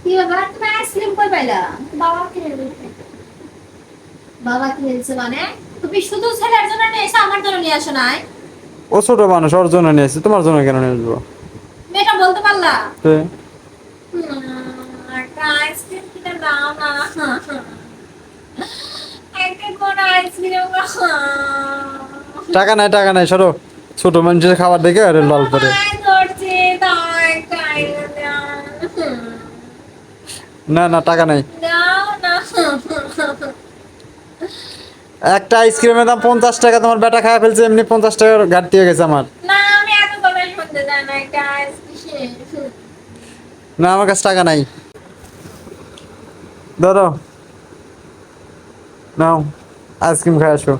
কি ব্যাপার, তুমি আইসক্রিম কই পাইলা? বাবা কিনে দিয়েছে। বাবা কিনে দিয়েছে মানে? তুমি শুধু ছেলের জন্য নিয়ে এসে আমার জন্য নিয়ে আসো নাই? ও ছোট মানুষ, ওর জন্য নিয়ে এসেছি, তোমার জন্য কেন নিয়ে আসবো? মেয়েটা বলতে পারলা? তে, একটা আইসক্রিম কিনে দাও না। একটা করে আইসক্রিম। টাকা নাই, টাকা নাই, সরো। ছোট মানুষের খাবার দেখে আরে লাল করে। মায় ধরছে, দাও একটা আইনা দাও। না না, টাকা নাই। দাও না। একটা আইসক্রিমের দাম 50 টাকা, তোমার বেটা খাওয়া ফেলছে, এমনি 50 টাকার ঘাটতি হয়ে গেছে আমার। না আমি এত কথা শুনতে চাই না, একটা আইসক্রিম। না, আমার কাছে টাকা নাই। ধরো, নাও, আইসক্রিম খাই আসো।